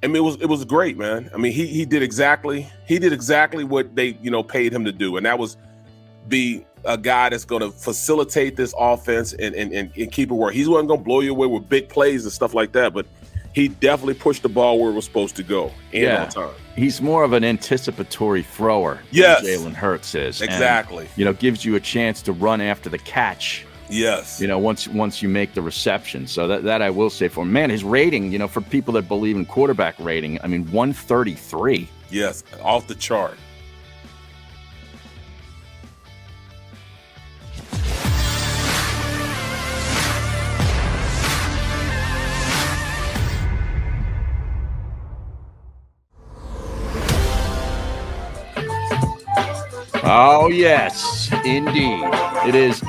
I mean, it was great, man. I mean, he did exactly what they paid him to do, and that was be a guy that's going to facilitate this offense and keep it working. He wasn't going to blow you away with big plays and stuff like that, but he definitely pushed the ball where it was supposed to go and on time. He's more of an anticipatory thrower yes. than Jalen Hurts is. Exactly. And, gives you a chance to run after the catch. Yes. Once you make the reception. So that I will say for him. Man, his rating, for people that believe in quarterback rating, I mean, 133. Yes, off the chart. Oh, yes, indeed. It is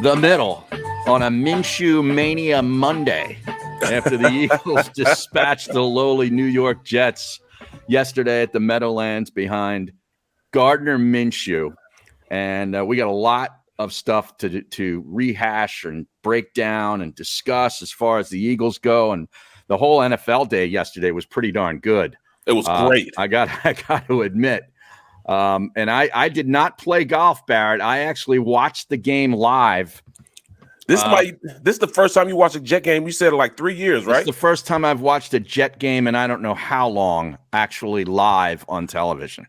the middle on a Minshew Mania Monday after the Eagles dispatched the lowly New York Jets yesterday at the Meadowlands behind Gardner Minshew. And we got a lot of stuff to rehash and break down and discuss as far as the Eagles go. And the whole NFL day yesterday was pretty darn good. It was great. I got to admit. And I did not play golf, Barrett. I actually watched the game live. This is the first time you watched a Jet game. You said like 3 years, right? It's the first time I've watched a Jet game, and I don't know how long actually live on television.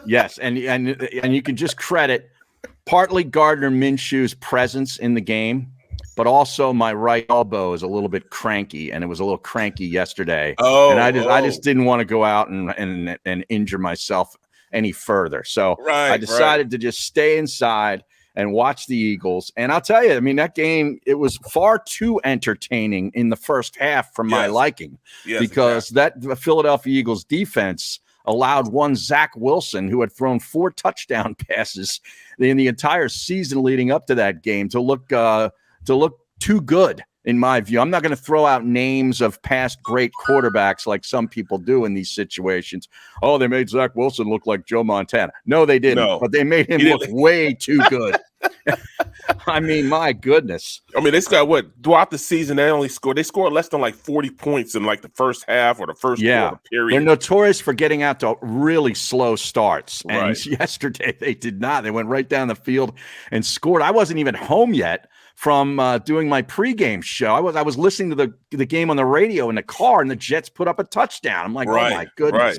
Yes, and you can just credit partly Gardner Minshew's presence in the game, but also my right elbow is a little bit cranky, and it was a little cranky yesterday. And I just didn't want to go out and injure myself any further. So I decided to just stay inside and watch the Eagles. And I'll tell you, I mean, that game, it was far too entertaining in the first half for my liking, because that Philadelphia Eagles defense allowed one Zach Wilson, who had thrown 4 touchdown passes in the entire season leading up to that game, to look too good. In my view, I'm not going to throw out names of past great quarterbacks like some people do in these situations. Oh, they made Zach Wilson look like Joe Montana. No, they didn't. But they made him look way too good. I mean, my goodness. I mean, they scored throughout the season. They scored less than like 40 points in like the first half or the first quarter period. They're notorious for getting out to really slow starts. And yesterday they did not. They went right down the field and scored. I wasn't even home yet from doing my pregame show. I was listening to the game on the radio in the car, and the Jets put up a touchdown. I'm like, oh my goodness.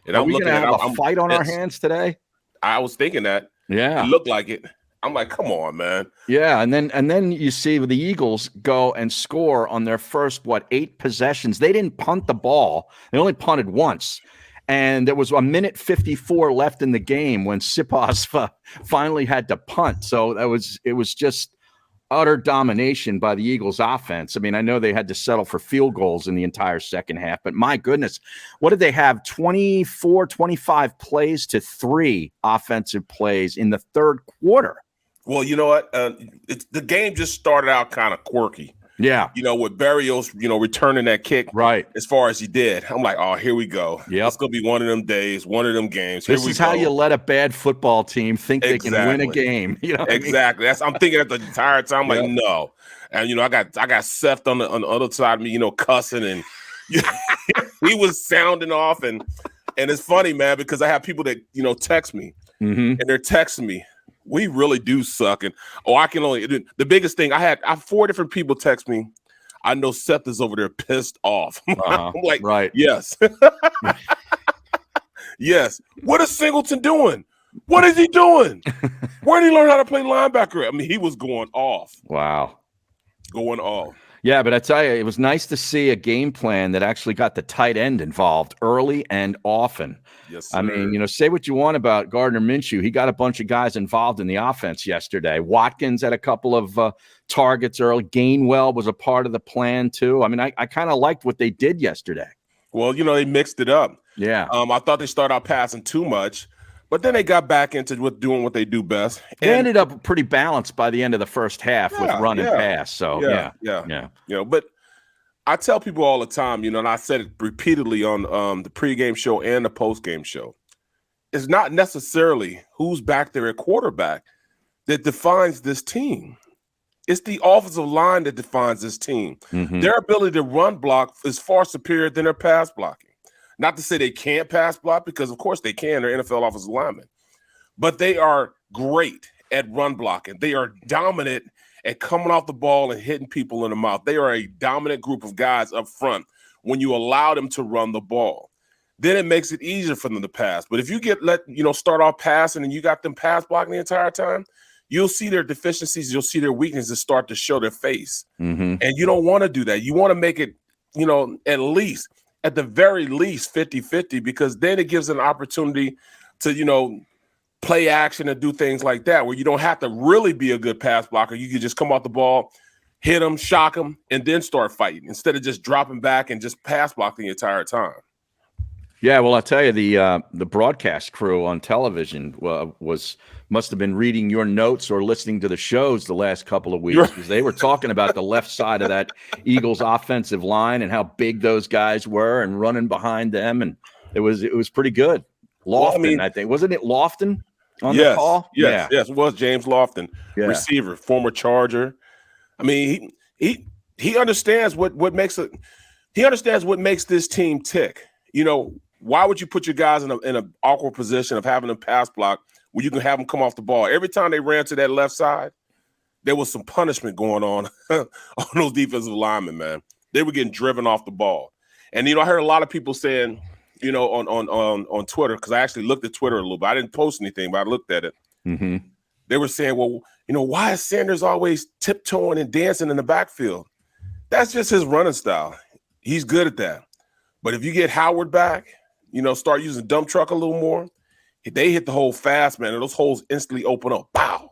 And are we going to have a fight on our hands today? I was thinking that. Yeah. It looked like it. I'm like, come on, man. Yeah, and then you see the Eagles go and score on their first 8 possessions. They didn't punt the ball. They only punted once. And there was 1:54 left in the game when Siposs finally had to punt. So it was just utter domination by the Eagles offense. I mean, I know they had to settle for field goals in the entire second half, but my goodness, what did they have? 24, 25 plays to 3 offensive plays in the third quarter. Well, you know what? The game just started out kind of quirky. Yeah. With Barrios, returning that kick as far as he did. I'm like, oh, here we go. Yeah. It's going to be one of them days, one of them games. This is how you let a bad football team think they can win a game. Exactly. I'm thinking at the entire time, like, no. And, I got Seth on the other side of me, cussing, and he was sounding off. And it's funny, man, because I have people that, text me, and they're texting me, we really do suck. And I can only the biggest thing I have 4 different people text me. I know Seth is over there pissed off. I'm like, yes. Yes. What is Singleton doing? What is he doing? Where did he learn how to play linebacker? I mean, he was going off. Wow. Going off. Yeah, but I tell you, it was nice to see a game plan that actually got the tight end involved early and often. Yes, sir. I mean, say what you want about Gardner Minshew. He got a bunch of guys involved in the offense yesterday. Watkins had a couple of targets early. Gainwell was a part of the plan, too. I mean, I kind of liked what they did yesterday. Well, they mixed it up. Yeah. I thought they started out passing too much, but then they got back into doing what they do best. They ended up pretty balanced by the end of the first half with run and pass. So, yeah. But I tell people all the time, and I said it repeatedly on the pregame show and the postgame show, it's not necessarily who's back there at quarterback that defines this team. It's the offensive line that defines this team. Mm-hmm. Their ability to run block is far superior than their pass blocking. Not to say they can't pass block, because of course they can. They're NFL offensive linemen. But they are great at run blocking. They are dominant at coming off the ball and hitting people in the mouth. They are a dominant group of guys up front when you allow them to run the ball. Then it makes it easier for them to pass. But if you start off passing and you got them pass blocking the entire time, you'll see their deficiencies, you'll see their weaknesses start to show their face. Mm-hmm. And you don't want to do that. You want to make it, at the very least 50-50, because then it gives an opportunity to, play action and do things like that, where you don't have to really be a good pass blocker. You can just come off the ball, hit them, shock them, and then start fighting instead of just dropping back and just pass blocking the entire time. Yeah, well, I'll tell you, the broadcast crew on television must have been reading your notes or listening to the shows the last couple of weeks, because they were talking about the left side of that Eagles offensive line and how big those guys were and running behind them, and it was pretty good. Lofton, I think, wasn't it Lofton on the call? Yes, it was James Lofton, receiver, former Charger. I mean, he understands what makes this team tick. Why would you put your guys in an awkward position of having them pass block when you can have them come off the ball? Every time they ran to that left side, there was some punishment going on on those defensive linemen, man. They were getting driven off the ball. And, I heard a lot of people saying, on Twitter, because I actually looked at Twitter a little bit. I didn't post anything, but I looked at it. Mm-hmm. They were saying, well, why is Sanders always tiptoeing and dancing in the backfield? That's just his running style. He's good at that. But if you get Howard back, start using dump truck a little more, they hit the hole fast, man, and those holes instantly open up. Pow!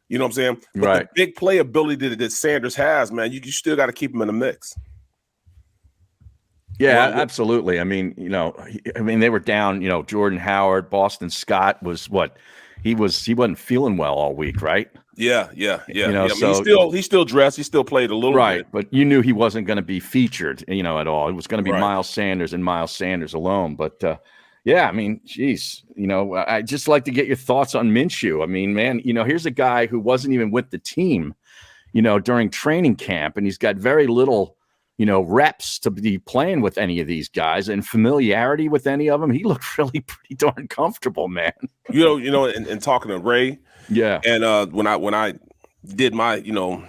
You know what I'm saying? But right. The big play ability that Sanders has, man, you still got to keep him in the mix. Yeah, absolutely. I mean, they were down, Jordan Howard, Boston Scott was what? He wasn't feeling well all week, right? Yeah. So he still dressed, he still played a little bit. But you knew he wasn't going to be featured, at all. It was going to be Miles Sanders and Miles Sanders alone. But I mean, geez, I just like to get your thoughts on Minshew. I mean, man, here's a guy who wasn't even with the team, during training camp, and he's got very little reps to be playing with any of these guys and familiarity with any of them. He looked really pretty darn comfortable, man. And talking to Ray. Yeah. And when I did my,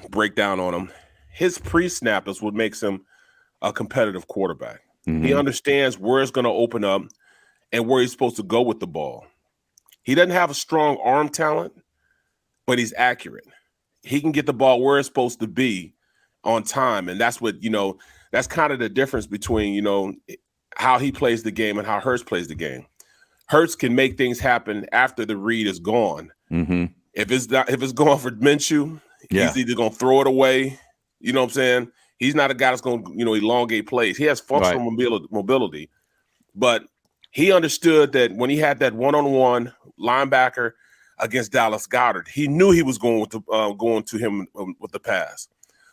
breakdown on him, his pre-snap is what makes him a competitive quarterback. Mm-hmm. He understands where it's going to open up and where he's supposed to go with the ball. He doesn't have a strong arm talent, but he's accurate. He can get the ball where it's supposed to be on time. And that's what, that's kind of the difference between, how he plays the game and how Hurts plays the game. Hurts can make things happen after the read is gone. Mm-hmm. If it's going for Minshew, he's either going to throw it away. You know what I'm saying? He's not a guy that's going to, elongate plays. He has functional mobility, but he understood that when he had that one-on-one linebacker against Dallas Goedert, he knew he was going to him with the pass.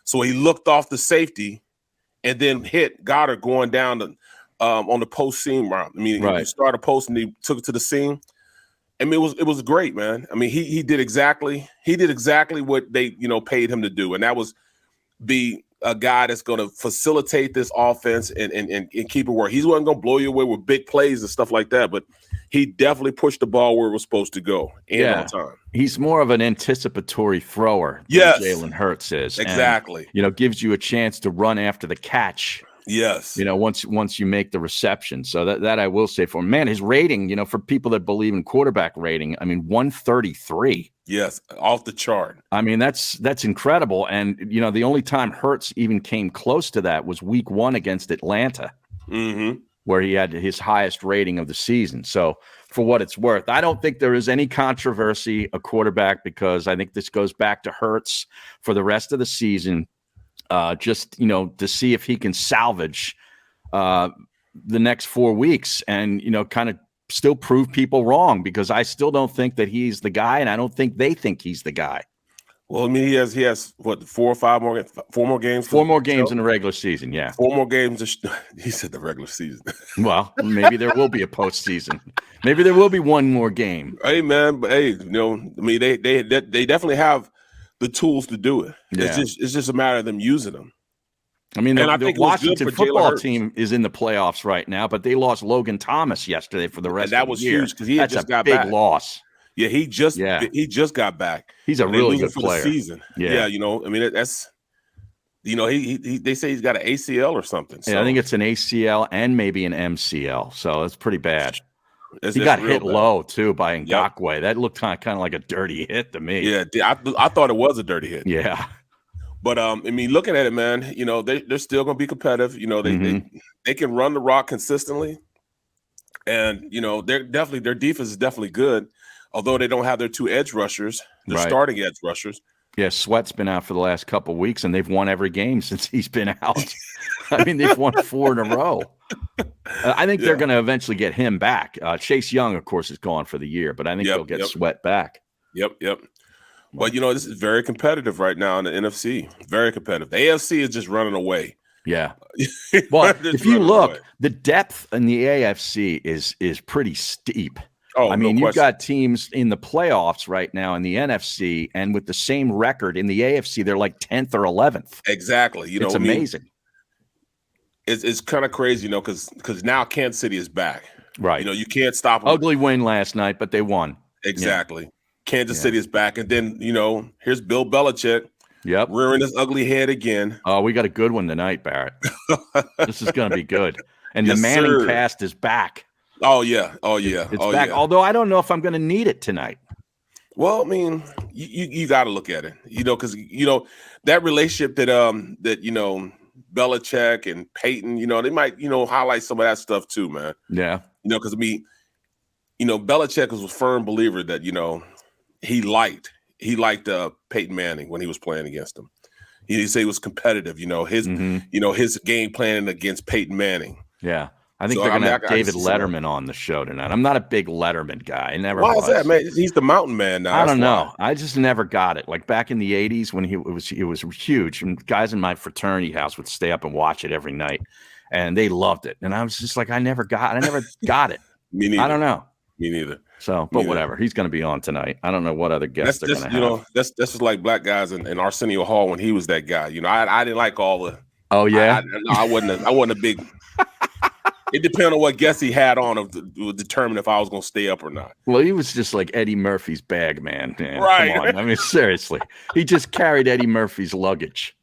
So he looked off the safety and then hit Goddard going down on the post seam route. I mean, he started a post and he took it to the seam. I mean, it was great, man. I mean, he did exactly what they paid him to do, and that was be a guy that's going to facilitate this offense and keep it where he wasn't going to blow you away with big plays and stuff like that, but he definitely pushed the ball where it was supposed to go and on time. He's more of an anticipatory thrower than Jalen Hurts is. Exactly. And, gives you a chance to run after the catch. Yes. Once you make the reception. So that I will say for him. Man, his rating, for people that believe in quarterback rating, I mean, 133. Yes, off the chart. I mean, that's incredible. And, the only time Hurts even came close to that was week 1 against Atlanta, where he had his highest rating of the season. So for what it's worth, I don't think there is any controversy a quarterback, because I think this goes back to Hurts for the rest of the season, just, to see if he can salvage the next 4 weeks and, kind of still prove people wrong, because I still don't think that he's the guy, and I don't think they think he's the guy. Well, I mean, he has what, 4 more games? 4 more games in the regular season, yeah. 4 more games. He said the regular season. Well, maybe there will be a postseason. Maybe there will be 1 more game. Hey, man, but hey, I mean, they definitely have the tools to do it. Yeah. It's just a matter of them using them. I mean, And I the think it was good Washington for Jalen football Hurts. team is in the playoffs right now, but they lost Logan Thomas yesterday for the rest And that of the was year. huge because he had That's just a got big back. loss. Yeah, he just got back. He's a And they really lose him good for player. the season. Yeah. You know, I mean, that's, you know, he they say he's got an ACL or something. So Yeah, I think it's an ACL and maybe an MCL. So it's pretty bad. it's He got real hit bad. low too by Yep. Ngakoue. That looked kind of like a dirty hit to me. Yeah, I thought it was a dirty hit. Yeah. But I mean, looking at it, man, you know, they're still going to be competitive. You know, they can run the rock consistently, and you know, their defense is definitely good. Although they don't have their two edge rushers, their starting edge rushers. Yeah, Sweat's been out for the last couple of weeks, and they've won every game since he's been out. I mean, they've won 4 in a row. I think they're going to eventually get him back. Chase Young, of course, is gone for the year, but I think they'll get Sweat back. Yep. But, you know, this is very competitive right now in the NFC. Very competitive. The AFC is just running away. Yeah. Well, if you look, the depth in the AFC is pretty steep. Oh, I mean, no you've got teams in the playoffs right now in the NFC, and with the same record in the AFC, they're like 10th or 11th. Exactly. You know, it's amazing. It's kind of crazy, you know, because now Kansas City is back. Right. You know, you can't stop them. Ugly win last night, but they won. Exactly. Yeah. Kansas City is back. And then, you know, here's Bill Belichick. Yep. Rearing his ugly head again. Oh, we got a good one tonight, Barrett. This is going to be good. And the Manning cast is back. Oh, yeah. It's back. Yeah. Although I don't know if I'm going to need it tonight. Well, I mean, you got to look at it, you know, because, you know, that relationship that, you know, Belichick and Peyton, you know, they might, you know, highlight some of that stuff too, man. Yeah. You know, because, I mean, you know, Belichick was a firm believer that, you know, he liked Peyton Manning when he was playing against him. He said he was competitive, you know, his game plan against Peyton Manning. Yeah. I think they're going to have David Letterman on the show tonight. I'm not a big Letterman guy. I never was. Why is that, man? He's the mountain man now. I don't know. I just never got it. Like back in the 80s when it was huge, and guys in my fraternity house would stay up and watch it every night, and they loved it. And I was just like, I never got it. Me neither. I don't know. Me neither. So, but whatever. He's going to be on tonight. I don't know what other guests they're going to have. You know, that's just like black guys in Arsenio Hall when he was that guy. You know, I didn't like all the. Oh yeah. I wasn't a big. It depended on what guest he had on to determine if I was going to stay up or not. Well, he was just like Eddie Murphy's bag man. Right. Come on. I mean, seriously. He just carried Eddie Murphy's luggage.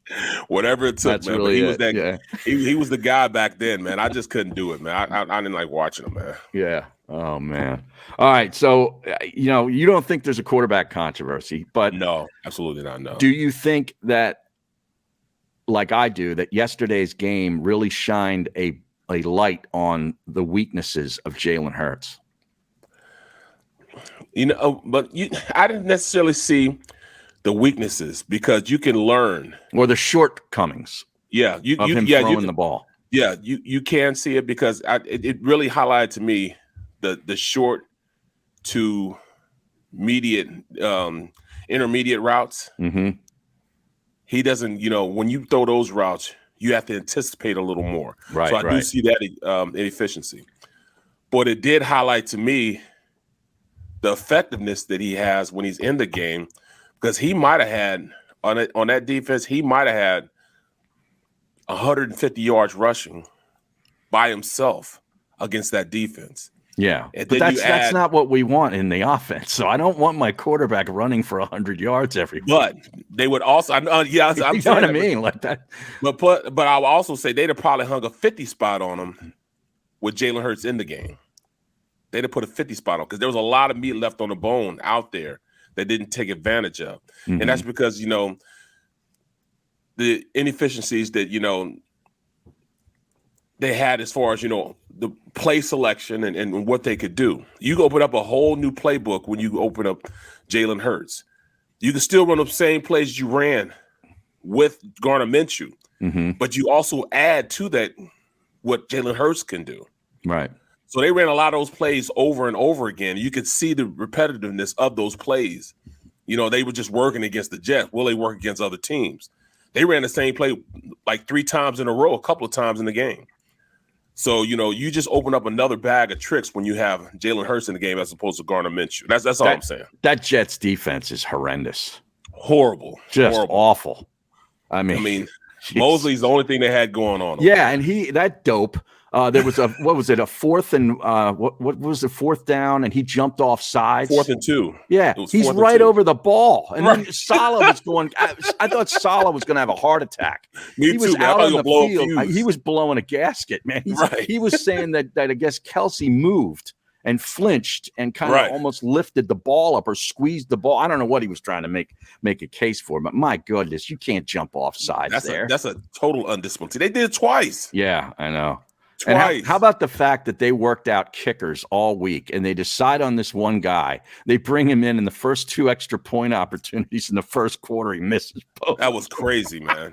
Whatever it took, That's man. Really he was that. Yeah. He was the guy back then, man. I just couldn't do it, man. I didn't like watching him, man. Yeah. Oh, man. All right. So, you know, you don't think there's a quarterback controversy, but no, absolutely not. No. Do you think that, like I do, that yesterday's game really shined a light on the weaknesses of Jalen Hurts? You know, but I didn't necessarily see the weaknesses because you can learn. Or the shortcomings. Yeah. Of him throwing the ball. Yeah, you can see it because it really highlighted to me the short to intermediate routes. Mm-hmm. He doesn't, you know, when you throw those routes, you have to anticipate a little more. Right. So I do see that inefficiency. But it did highlight to me the effectiveness that he has when he's in the game, because he might have had on that defense, he might have had 150 yards rushing by himself against that defense. Yeah, but that's not what we want in the offense. So I don't want my quarterback running for 100 yards every week. But they would also, I'm you know what I mean, like that. But I will also say they'd have probably hung a 50 spot on him with Jalen Hurts in the game. They'd have put a 50 spot on because there was a lot of meat left on the bone out there that didn't take advantage of, and that's because, you know, the inefficiencies that, you know, they had as far as, you know, the play selection and what they could do. You can open up a whole new playbook when you open up Jalen Hurts. You can still run the same plays you ran with Gardner Minshew, but you also add to that what Jalen Hurts can do. Right. So they ran a lot of those plays over and over again. You could see the repetitiveness of those plays. You know, they were just working against the Jets. Will they work against other teams? They ran the same play like 3 times in a row, a couple of times in the game. So, you know, you just open up another bag of tricks when you have Jalen Hurts in the game as opposed to Gardner Minshew. That's all I'm saying. That Jets defense is horrendous. Horrible. Just horrible. Awful. I mean, Mosley's the only thing they had going on. Yeah, and that dope. There was a a fourth and what was the fourth down, and he jumped off sides. 4th and 2. Yeah, he's right over the ball, and then Salah was going. I thought Salah was going to have a heart attack. He was out on the field. He was blowing a gasket, man. He was saying that I guess Kelsey moved and flinched and kind of almost lifted the ball up or squeezed the ball. I don't know what he was trying to make a case for, but my goodness, you can't jump off sides there. That's a total undisciplined. They did it twice. Yeah, I know. Twice. And how about the fact that they worked out kickers all week and they decide on this one guy? They bring him in the first 2 extra point opportunities in the first quarter. He misses both. That was crazy, man.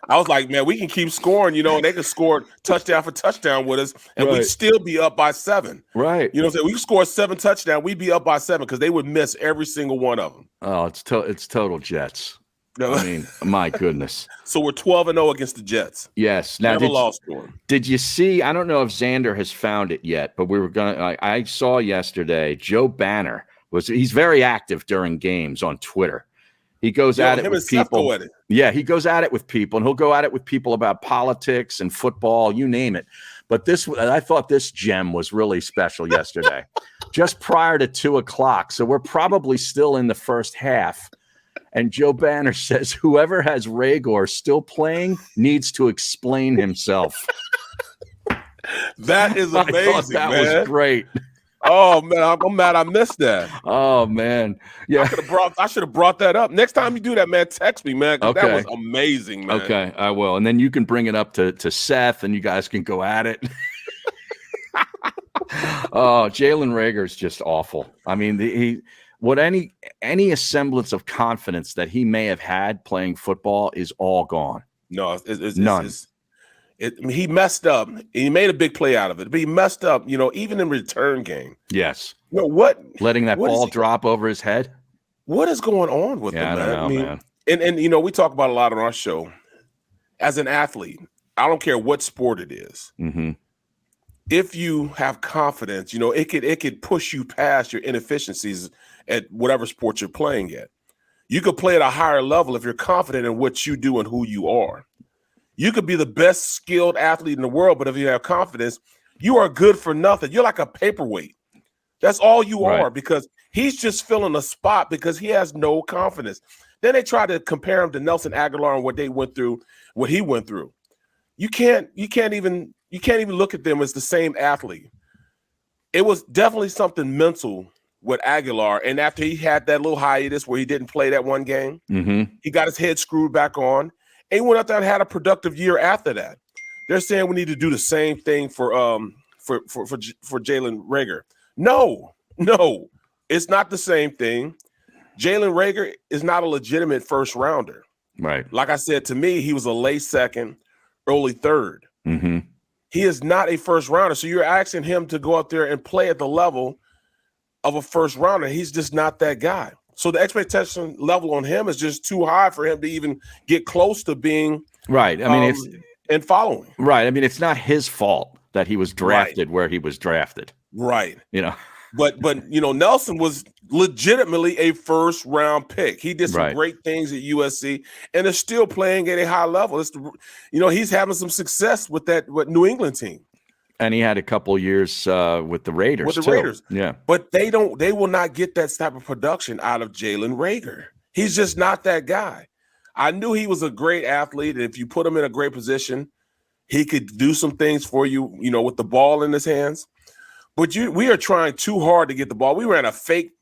I was like, man, we can keep scoring, and they could score touchdown for touchdown with us, and we'd still be up by 7. Right. You know what I'm saying? We score 7 touchdowns, we'd be up by 7 because they would miss every single one of them. Oh, it's total Jets. I mean, my goodness. So we're 12-0 against the Jets. Yes. Now, never lost to them. Did you see? I don't know if Xander has found it yet, but we were gonna. I saw yesterday. Joe Banner he's very active during games on Twitter. He goes at it with people. Yeah, he goes at it with people, and he'll go at it with people about politics and football, you name it. But I thought this gem was really special yesterday, just prior to 2:00. So we're probably still in the first half. And Joe Banner says, whoever has Reagor still playing needs to explain himself. That is amazing, that was great. Oh, man, I'm mad I missed that. Oh, man. Yeah. I should have brought that up. Next time you do that, man, text me, man. Okay. That was amazing, man. Okay, I will. And then you can bring it up to Seth, and you guys can go at it. Oh, Jalen Reagor is just awful. I mean, any semblance of confidence that he may have had playing football is all gone. No, none. He messed up. He made a big play out of it, but he messed up. Even in return game. Yes. What? Letting that ball drop over his head. What is going on with him, man? I don't know, man. And we talk about a lot on our show. As an athlete, I don't care what sport it is. Mm-hmm. If you have confidence, it could push you past your inefficiencies at whatever sport you're playing at. You could play at a higher level if you're confident in what you do and who you are. You could be the best skilled athlete in the world, but if you have confidence, you are good for nothing. You're like a paperweight. That's all you are, because he's just filling a spot because he has no confidence. Then they try to compare him to Nelson Aguilar and what he went through. You can't even look at them as the same athlete. It was definitely something mental with Aguilar. And after he had that little hiatus where he didn't play that one game, he got his head screwed back on. And he went out there and had a productive year after that. They're saying we need to do the same thing for Jalen Reagor. No, it's not the same thing. Jalen Reagor is not a legitimate first rounder. Right. Like I said, to me, he was a late second, early third. Mm-hmm. He is not a first rounder. So you're asking him to go up there and play at the level of a first rounder. He's just not that guy. So the expectation level on him is just too high for him to even get close to being right. I mean, and following. Right. I mean, it's not his fault that he was drafted where he was drafted. Right. But Nelson was legitimately a first round pick. He did some great things at USC and is still playing at a high level. He's having some success with New England team. And he had a couple of years with the Raiders. Raiders. Yeah. But they will not get that type of production out of Jalen Reagor. He's just not that guy. I knew he was a great athlete. And if you put him in a great position, he could do some things for you, with the ball in his hands. But we are trying too hard to get the ball. We ran a fake,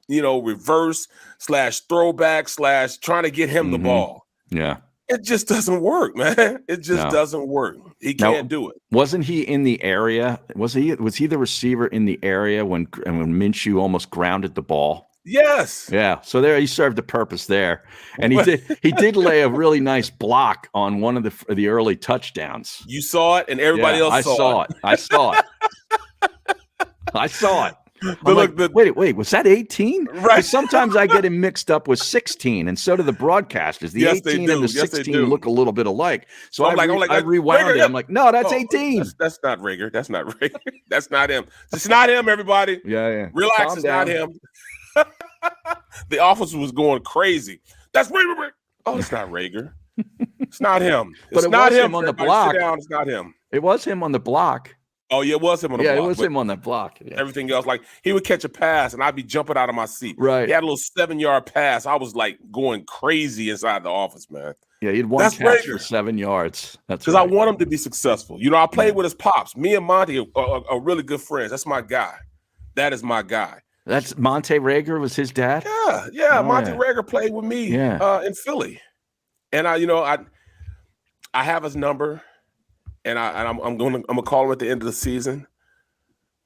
reverse / throwback / trying to get him the ball. Yeah. It just doesn't work, man. It just doesn't work. He can't do it. Wasn't he in the area? Was he the receiver in the area when Minshew almost grounded the ball? Yes. Yeah. So there he served a purpose there. And he did lay a really nice block on one of the early touchdowns. You saw it and everybody else saw it. I saw it. I saw it. Wait, was that 18? Right. Sometimes I get him mixed up with 16, and so do the broadcasters. The 18 and the 16 look a little bit alike. So I rewound it. I'm like, no, that's 18. That's not Reagor. That's not Reagor. That's not him. It's not him, everybody. Yeah. Relax, it's not him. The officer was going crazy. That's Reagor. Oh, it's not Reagor. It's not him. But It's it not was him him on the everybody. block. Sit down. It's not him. It was him on the block. Oh, yeah, it was him on the block. Yeah, it was him on the block. Yeah. Everything else, like he would catch a pass and I'd be jumping out of my seat. Right. He had a little 7-yard pass. I was like going crazy inside the office, man. Yeah, he had one catch for 7 yards. That's because I want him to be successful. You know, I played with his pops. Me and Monty are really good friends. That's my guy. That is my guy. That's Monte Reagor was his dad? Yeah. Monte Reagor played with me in Philly. And I have his number. And I'm gonna call him at the end of the season,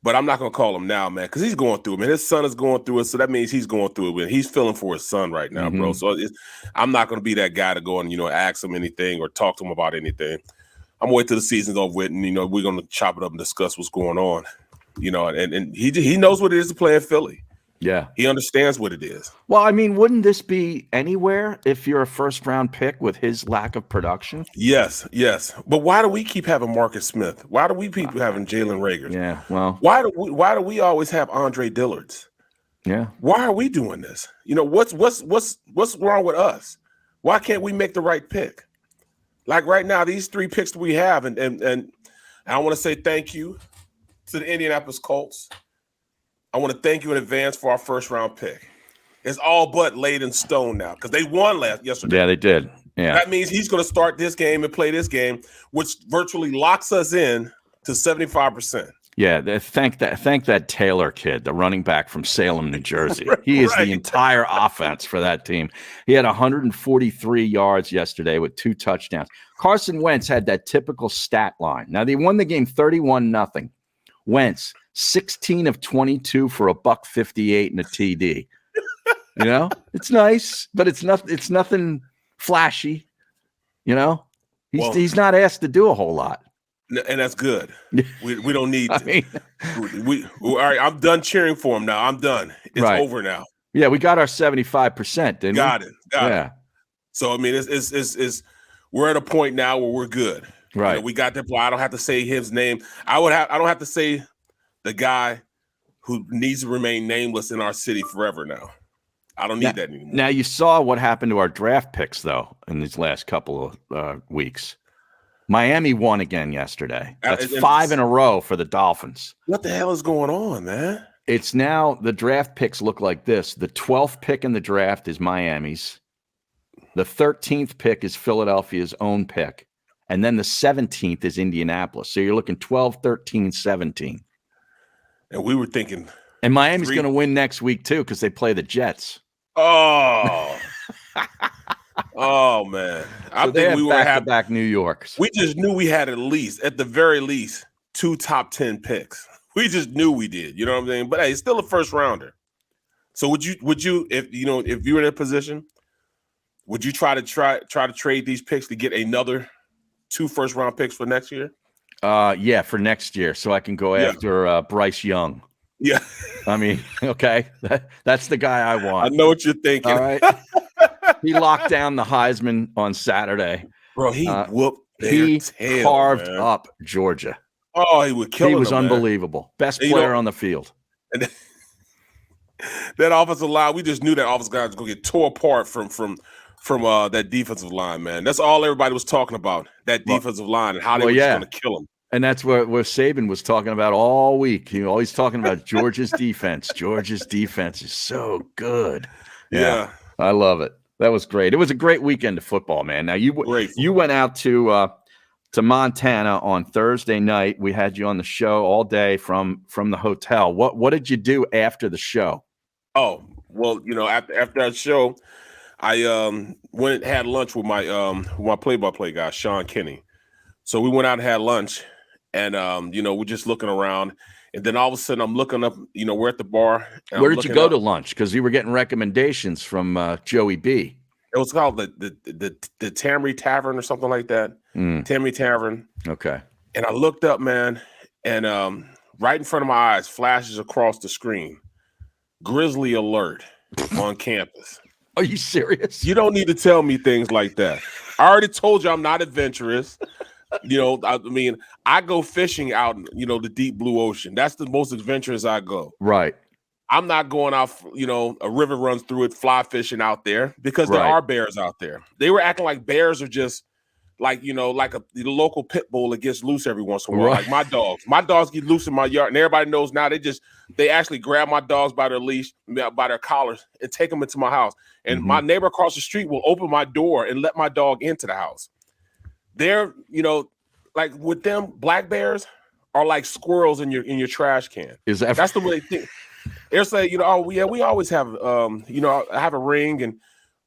but I'm not gonna call him now, man, because he's going through it, man. His son is going through it, so that means he's going through it. He's feeling for his son right now, bro. So I'm not gonna be that guy to go and ask him anything or talk to him about anything. I'm gonna wait till the season's over with, and we're gonna chop it up and discuss what's going on. And he knows what it is to play in Philly. Yeah, he understands what it is. Well, I mean, wouldn't this be anywhere if you're a first-round pick with his lack of production? Yes. But why do we keep having Marcus Smith? Why do we keep having Jalen Reagor? Yeah, well, why do we always have Andre Dillards? Yeah, why are we doing this? What's wrong with us? Why can't we make the right pick? Like right now, these 3 picks that we have, and I want to say thank you to the Indianapolis Colts. I want to thank you in advance for our first-round pick. It's all but laid in stone now because they won yesterday. Yeah, they did. Yeah, that means he's going to start this game and play this game, which virtually locks us in to 75%. Yeah, thank that Taylor kid, the running back from Salem, New Jersey. He is the entire offense for that team. He had 143 yards yesterday with 2 touchdowns. Carson Wentz had that typical stat line. Now, they won the game 31-0. Wentz, 16 of 22 for $158 and a TD. It's nice, but it's nothing flashy. He's not asked to do a whole lot. And that's good. We don't need to. All right, I'm done cheering for him now. I'm done. It's over now. Yeah, we got our 75%, didn't we? Got it. So I mean, it's we're at a point now where we're good. Right. We got that. I don't have to say his name. I don't have to say the guy who needs to remain nameless in our city forever now. I don't need that anymore. Now you saw what happened to our draft picks though in these last couple of weeks. Miami won again yesterday. That's 5 in a row for the Dolphins. What the hell is going on, man? It's now the draft picks look like this. The 12th pick in the draft is Miami's. The 13th pick is Philadelphia's own pick. And then the 17th is Indianapolis. So you're looking 12, 13, 17. And we were thinking. And Miami's going to win next week, too, because they play the Jets. Oh. Oh, man. I think we were back-to-back New Yorks. We just knew we had at the very least, 2 top 10 picks. We just knew we did. You know what I'm saying? But hey, it's still a first rounder. So would you if you were in a position, would you try to trade these picks to get another 2 first-round picks for next year? Yeah, for next year, so I can go after Bryce Young. Yeah. I mean, okay, that's the guy I want. I know what you're thinking. All right. He locked down the Heisman on Saturday. Bro, he whooped their tail, carved man. up Georgia. Oh, he would kill him. He was unbelievable. Best player on the field. And that offensive line, we just knew that offensive guy was going to get tore apart from that defensive line, man. That's all everybody was talking about, that defensive line and how they were just going to kill him. And that's what Saban was talking about all week. He was always talking about Georgia's defense. Georgia's defense is so good. Yeah, I love it. That was great. It was a great weekend of football, man. Now you went out to Montana on Thursday night. We had you on the show all day from the hotel. What did you do after the show? Oh, well, after that show, I went and had lunch with my play-by-play guy, Sean Kinney. So we went out and had lunch, and we're just looking around, and then all of a sudden I'm looking up. We're at the bar. Where did you go to lunch? Because you were getting recommendations from Joey B. It was called the Tamry Tavern or something like that. Tamry Tavern. Okay. And I looked up, man, and right in front of my eyes flashes across the screen, Grizzly alert on campus. Are you serious? You don't need to tell me things like that. I already told you I'm not adventurous. I go fishing out, the deep blue ocean. That's the most adventurous I go. Right. I'm not going out, a river runs through it, fly fishing out there because there are bears out there. They were acting like bears are just like the local pit bull that gets loose every once in a while. Right. Like my dogs get loose in my yard, and everybody knows now. They actually grab my dogs by their leash, by their collars, and take them into my house. And my neighbor across the street will open my door and let my dog into the house. They're, like with them, black bears are like squirrels in your trash can. That's the way they think. They're saying, we always have, I have a ring, and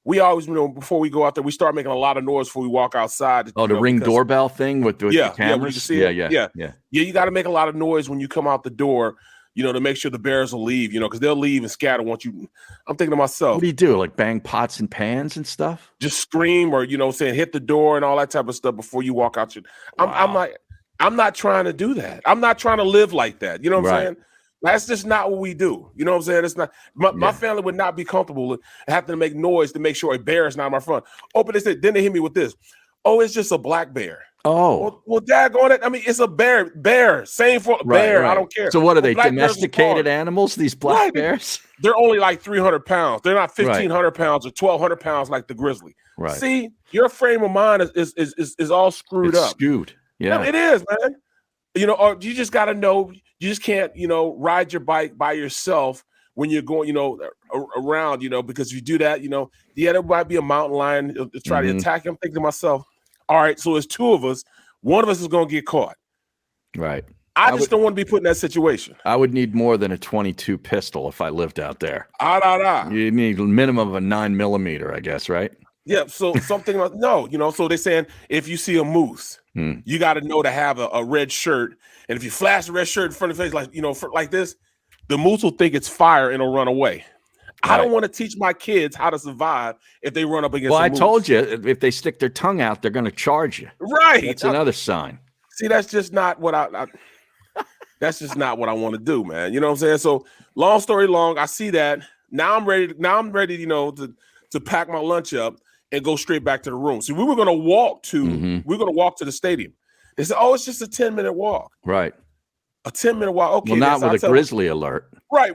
we always, before we go out there, we start making a lot of noise before we walk outside. Oh, the Ring doorbell thing with the cameras? Yeah. You got to make a lot of noise when you come out the door, to make sure the bears will leave, because they'll leave and scatter once you. I'm thinking to myself. What do you do? Like bang pots and pans and stuff? Just scream or, saying hit the door and all that type of stuff before you walk out. I'm like, I'm not trying to do that. I'm not trying to live like that. You know what I'm saying? That's just not what we do. You know what I'm saying? It's not my family would not be comfortable having to make noise to make sure a bear is not in my front. Oh, but then they hit me with this. Oh, it's just a black bear. Oh, well, daggone it. I mean, it's a bear. Same for bear. Right. I don't care. So what are they? Domesticated animals? These black bears? They're only like 300 pounds. They're not 1,500 pounds or 1,200 pounds like the grizzly. Right. See, your frame of mind is all screwed up. Skewed. Yeah, it is, man. Or you just got to know. You just can't, ride your bike by yourself when you're going, around, because if you do that, there might be a mountain lion to try to attack you. I'm thinking to myself, all right, so it's two of us. One of us is going to get caught. Right. I just don't want to be put in that situation. I would need more than a 22 pistol if I lived out there. You need a minimum of a 9mm, I guess, right? Yeah, so something like, no, so they're saying if you see a moose, you got to know to have a red shirt. And if you flash the red shirt in front of the face, like, like this, the moose will think it's fire and it'll run away. Right. I don't want to teach my kids how to survive if they run up against a moose. Told you, if they stick their tongue out, they're going to charge you. Right. That's another sign. See, that's just not what that's just not what I want to do, man. You know what I'm saying? So long story long, I see that. Now I'm ready, to pack my lunch up and go straight back to the room. So we were going to walk to the stadium. They said, oh, it's just a 10-minute walk. Right. A 10-minute walk. Okay. Well, not with a grizzly alert. Right.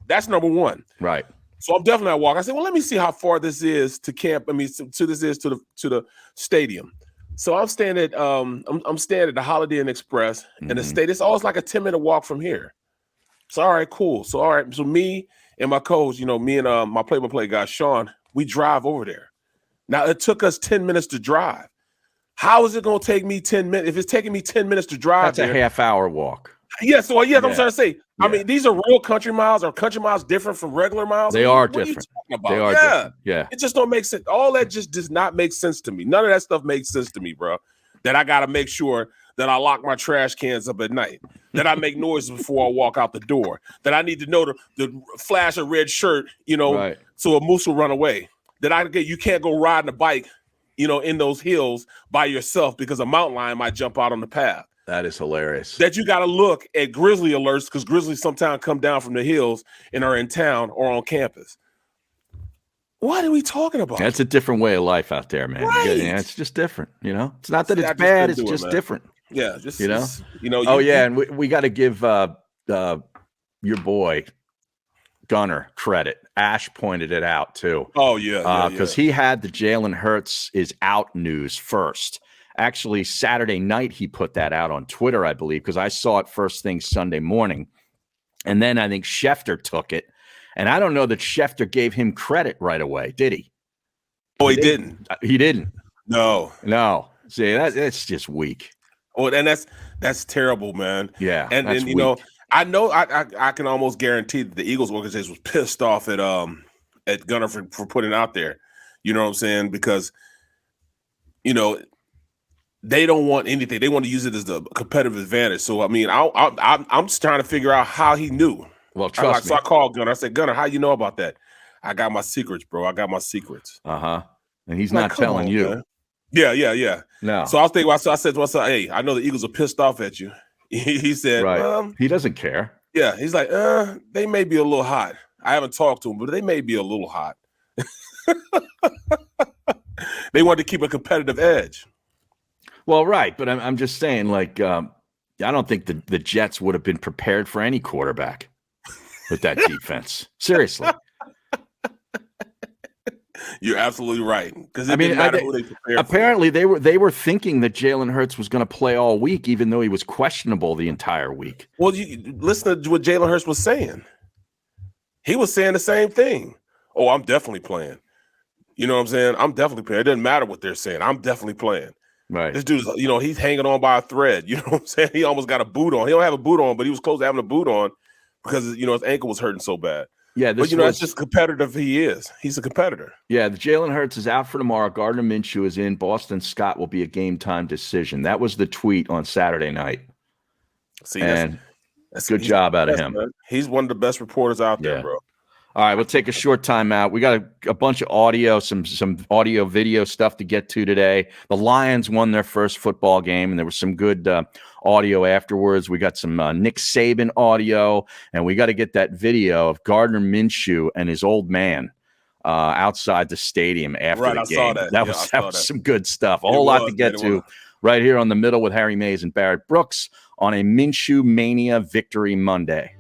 That's number one. Right. So I'm definitely at walk. I said, well, let me see how far this is to camp. I mean, to the stadium. So I'm staying at the Holiday Inn Express, and the state. It's always like a 10-minute walk from here. So all right, cool. So all right. So me and my coach, me and my play-by-play guy Sean, we drive over there. Now it took us 10 minutes to drive. How is it going to take me 10 minutes? If it's taking me 10 minutes to drive, that's a half-hour walk. Yeah, so I'm trying to say. Yeah. I mean, these are real country miles. Are country miles different from regular miles? They are different. They are different. Yeah. It just don't make sense. All that just does not make sense to me. None of that stuff makes sense to me, bro. That I got to make sure that I lock my trash cans up at night. That I make noises before I walk out the door. That I need to know to flash a red shirt, so a moose will run away. That you can't go riding a bike, in those hills by yourself because a mountain lion might jump out on the path. That is hilarious. That you got to look at grizzly alerts because grizzlies sometimes come down from the hills and are in town or on campus. What are we talking about? That's a different way of life out there, man. Right. It's just different, It's not that it's bad; it's just different. Yeah, and we got to give your boy Gunner credit. Ash pointed it out too. Oh yeah, because he had the Jalen Hurts is out news first. Actually, Saturday night, he put that out on Twitter, I believe, because I saw it first thing Sunday morning. And then I think Schefter took it. And I don't know that Schefter gave him credit right away, did he? Oh, he didn't. He didn't. No. See, that's just weak. Oh, and that's terrible, man. Yeah. And I know I can almost guarantee that the Eagles organization was pissed off at Gunner for putting it out there. You know what I'm saying? Because, they don't want anything. They want to use it as the competitive advantage. So, I mean, I'm just trying to figure out how he knew. Well, trust me. So I called Gunner. I said, Gunner, how you know about that? I got my secrets, bro. I got my secrets. And he's not telling you. Man. Yeah. No. So I was thinking, I said to myself, hey, I know the Eagles are pissed off at you. He said, right. He doesn't care. Yeah. He's like, they may be a little hot. I haven't talked to him, but they may be a little hot. They want to keep a competitive edge. Well, right, but I'm just saying, I don't think the Jets would have been prepared for any quarterback with that defense. Seriously. You're absolutely right. Because I mean, apparently they were thinking that Jalen Hurts was going to play all week, even though he was questionable the entire week. Well, you listen to what Jalen Hurts was saying. He was saying the same thing. Oh, I'm definitely playing. You know what I'm saying? I'm definitely playing. It doesn't matter what they're saying. I'm definitely playing. Right. This dude's, he's hanging on by a thread. You know what I'm saying? He almost got a boot on. He don't have a boot on, but he was close to having a boot on because, his ankle was hurting so bad. Yeah, but that's just competitive. He is. He's a competitor. Yeah, the Jalen Hurts is out for tomorrow. Gardner Minshew is in. Boston Scott will be a game time decision. That was the tweet on Saturday night. See, that's good job out of him. Man. He's one of the best reporters out there, bro. All right, we'll take a short time out. We got a bunch of audio, some audio video stuff to get to today. The Lions won their first football game, and there was some good audio afterwards. We got some Nick Saban audio, and we got to get that video of Gardner Minshew and his old man outside the stadium after the game. Saw that. That was some good stuff. A whole lot to get to right here on The Middle with Harry Mays and Barrett Brooks on a Minshew Mania Victory Monday.